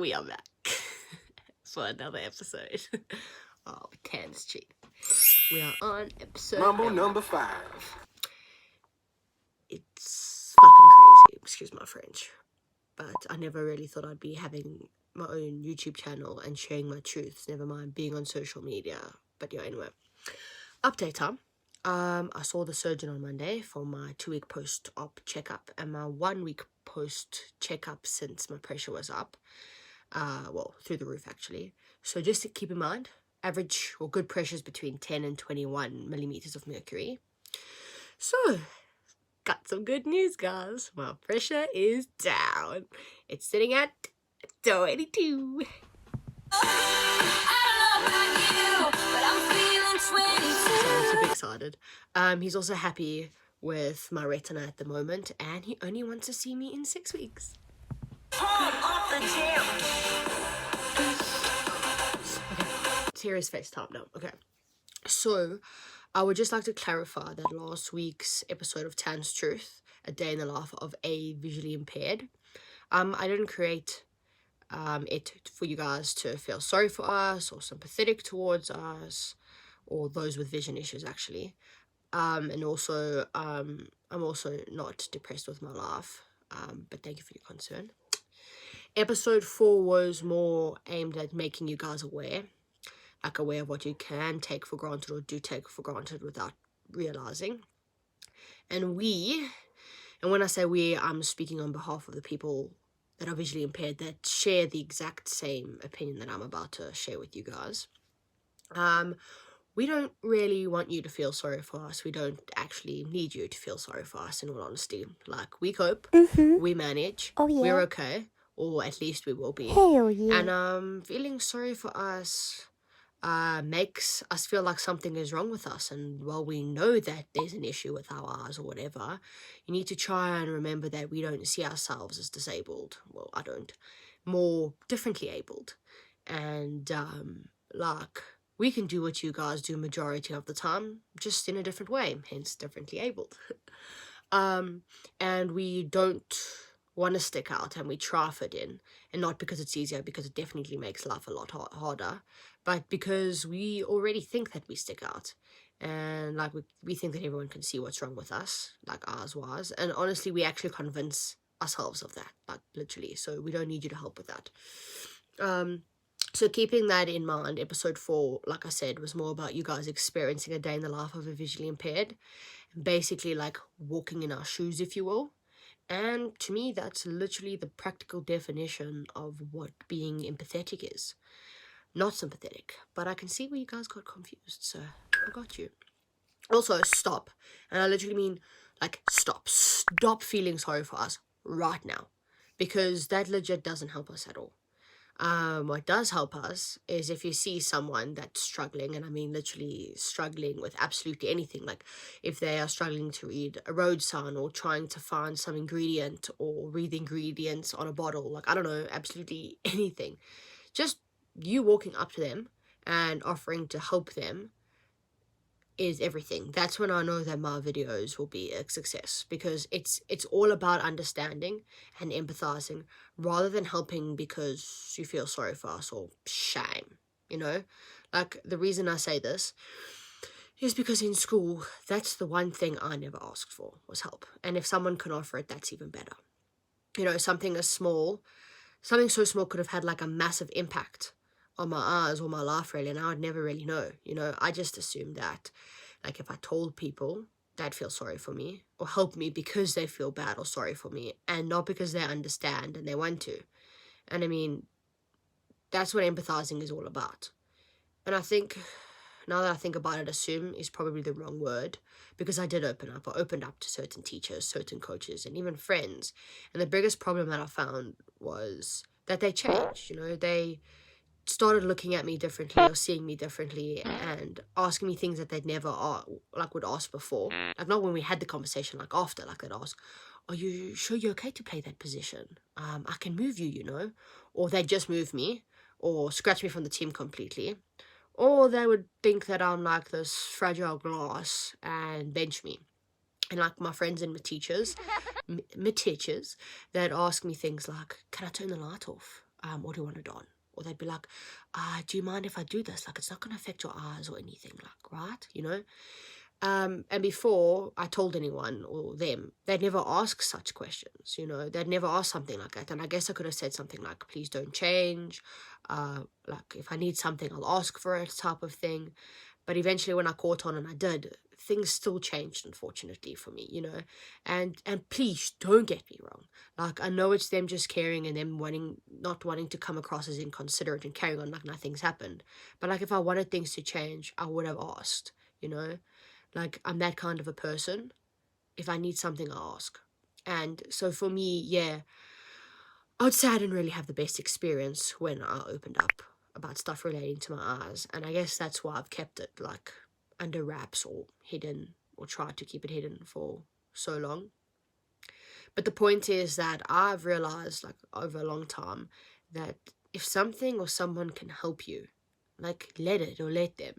we are back for another episode of Tan's Truth. We are on episode number 5. It's fucking crazy, excuse my French, but I never really thought I'd be having my own YouTube channel and sharing my truths, never mind being on social media. But yeah, anyway, update time. I saw the surgeon on Monday for my 2-week post-op checkup and my 1-week post-checkup since my pressure was up. Well, through the roof actually. So just to keep in mind, average or good pressure is between 10 and 21 millimeters of mercury. So, got some good news, guys. My pressure is down. It's sitting at 22. I'm super excited. He's also happy with my retina at the moment, and he only wants to see me in 6 weeks. Okay, serious FaceTime now. Okay, so I would just like to clarify that last week's episode of Tan's Truth, a day in the life of a visually impaired, I didn't create it for you guys to feel sorry for us or sympathetic towards us or those with vision issues actually. And also I'm also not depressed with my life, but thank you for your concern. Episode 4 was more aimed at making you guys aware of what you can take for granted or do take for granted without realizing. And when I say we, I'm speaking on behalf of the people that are visually impaired that share the exact same opinion that I'm about to share with you guys. We don't really want you to feel sorry for us. We don't actually need you to feel sorry for us, in all honesty. Like, we cope, we manage, we're okay, or at least we will be. Hell yeah. And feeling sorry for us makes us feel like something is wrong with us. And while we know that there's an issue with our eyes or whatever, you need to try and remember that we don't see ourselves as disabled. Well, I don't. More differently abled. And we can do what you guys do majority of the time, just in a different way, hence differently abled. And we don't want to stick out, and we try fit in, and not because it's easier, because it definitely makes life a lot harder, but because we already think that we stick out, and like we think that everyone can see what's wrong with us, like eyes-wise, and honestly, we actually convince ourselves of that, like literally, so we don't need you to help with that. So keeping that in mind, episode 4, like I said, was more about you guys experiencing a day in the life of a visually impaired, basically like walking in our shoes, if you will. And to me, that's literally the practical definition of what being empathetic is. Not sympathetic, but I can see where you guys got confused, so I got you. Also, stop. And I literally mean, like, stop. Stop feeling sorry for us right now. Because that legit doesn't help us at all. What does help us is if you see someone that's struggling, and I mean literally struggling with absolutely anything, like if they are struggling to read a road sign or trying to find some ingredient or read the ingredients on a bottle, like I don't know, absolutely anything, just you walking up to them and offering to help them is everything. That's when I know that my videos will be a success, because it's all about understanding and empathizing rather than helping because you feel sorry for us or shame, you know? Like, the reason I say this is because in school, that's the one thing I never asked for, was help. And if someone can offer it, that's even better. You know, something so small could have had like a massive impact on my eyes or my life, really, and I would never really know. You know, I just assumed that, like, if I told people, they'd feel sorry for me or help me because they feel bad or sorry for me, and not because they understand and they want to. And I mean, that's what empathizing is all about. And I think, now that I think about it, assume is probably the wrong word, because I did open up. I opened up to certain teachers, certain coaches, and even friends. And the biggest problem that I found was that they changed. You know, they started looking at me differently or seeing me differently and asking me things that they'd never would ask before. Like, not when we had the conversation, like after, like they'd ask, are you sure you're okay to play that position? I can move you, you know? Or they'd just move me or scratch me from the team completely. Or they would think that I'm like this fragile glass and bench me. And like my friends and my teachers that ask me things like, can I turn the light off? what do you want it on? Or they'd be like, do you mind if I do this? Like, it's not going to affect your eyes or anything, like, right? You know? And before I told anyone or them, they'd never ask such questions, you know, they'd never ask something like that. And I guess I could have said something like, please don't change. Like, if I need something, I'll ask for it, type of thing. But eventually when I caught on and I did, things still changed, unfortunately, for me, you know. And please don't get me wrong. Like, I know it's them just caring and them not wanting to come across as inconsiderate and carrying on like nothing's happened. But like, if I wanted things to change, I would have asked, you know. Like, I'm that kind of a person. If I need something, I ask. And so for me, yeah, I would say I didn't really have the best experience when I opened up about stuff relating to my eyes. And I guess that's why I've kept it, like, under wraps or hidden, or tried to keep it hidden for so long. But the point is that I've realized, like, over a long time, that if something or someone can help you, like, let it or let them.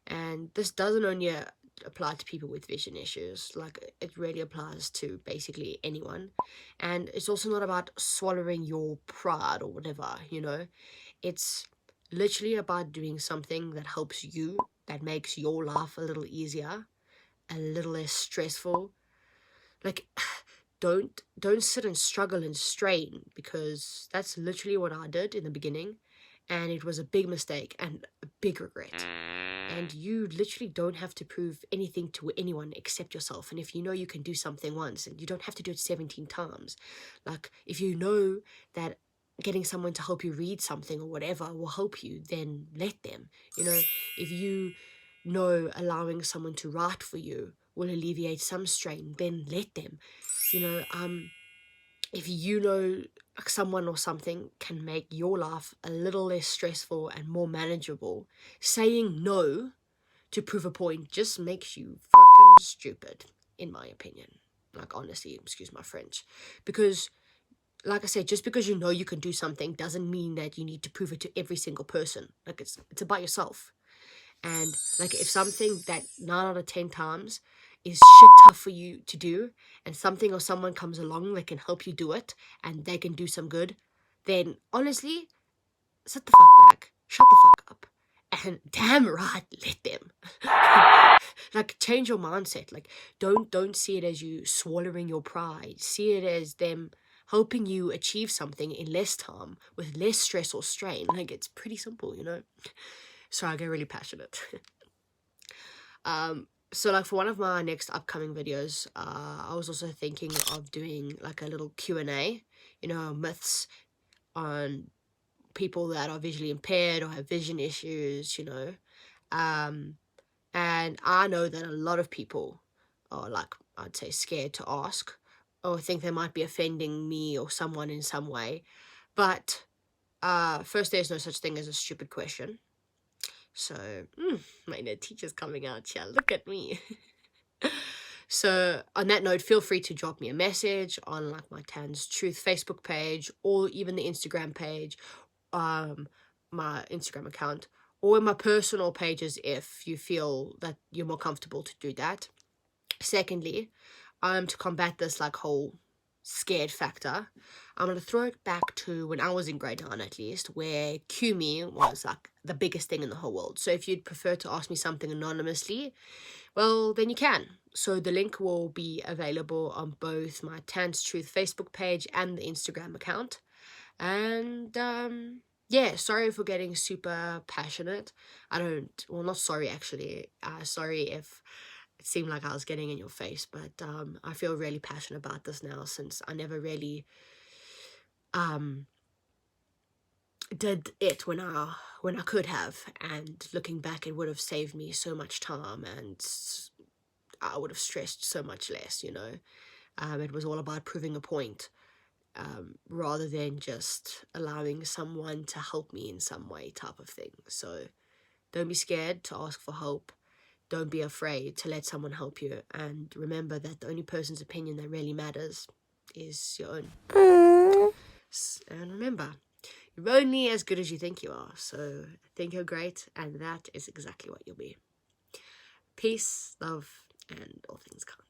And this doesn't only apply to people with vision issues, like, it really applies to basically anyone. And it's also not about swallowing your pride or whatever, you know. It's literally about doing something that helps you, that makes your life a little easier, a little less stressful. Like, don't sit and struggle and strain, because that's literally what I did in the beginning, and it was a big mistake and a big regret. And you literally don't have to prove anything to anyone except yourself. And if you know you can do something once, and you don't have to do it 17 times. Like, if you know that getting someone to help you read something or whatever will help you, then let them. You know, if you know allowing someone to write for you will alleviate some strain, then let them. You know, if you know someone or something can make your life a little less stressful and more manageable, saying no to prove a point just makes you fucking stupid, in my opinion. Like, honestly, excuse my French. Because, like I said, just because you know you can do something doesn't mean that you need to prove it to every single person. Like, it's about yourself. And, like, if something that 9 out of 10 times is shit tough for you to do, and something or someone comes along that can help you do it, and they can do some good, then honestly, sit the fuck back, shut the fuck up, and damn right, let them. Like, change your mindset. Like, don't see it as you swallowing your pride. See it as them helping you achieve something in less time, with less stress or strain. Like, it's pretty simple, you know. So I get really passionate. So, like, for one of my next upcoming videos, I was also thinking of doing, like, a little Q&A, you know, myths on people that are visually impaired or have vision issues, you know. And I know that a lot of people are, like, I'd say, scared to ask, or think they might be offending me or someone in some way. But first, there's no such thing as a stupid question. So, my inner teacher's coming out here. Look at me. So, on that note, feel free to drop me a message on, like, my Tan's Truth Facebook page, or even the Instagram page, my Instagram account, or in my personal pages if you feel that you're more comfortable to do that. Secondly, to combat this, like, whole scared factor, I'm going to throw it back to when I was in grade 9, at least, where QME was, like, the biggest thing in the whole world. So if you'd prefer to ask me something anonymously, well, then you can. So the link will be available on both my Tan's Truth Facebook page and the Instagram account. And yeah, sorry for getting super passionate. Not sorry, actually. Sorry if it seemed like I was getting in your face, but I feel really passionate about this now, since I never really did it when I could have. And looking back, it would have saved me so much time, and I would have stressed so much less, you know. It was all about proving a point, rather than just allowing someone to help me in some way, type of thing. So don't be scared to ask for help. Don't be afraid to let someone help you. And remember that the only person's opinion that really matters is your own. And remember, you're only as good as you think you are. So think you're great, and that is exactly what you'll be. Peace, love, and all things kind.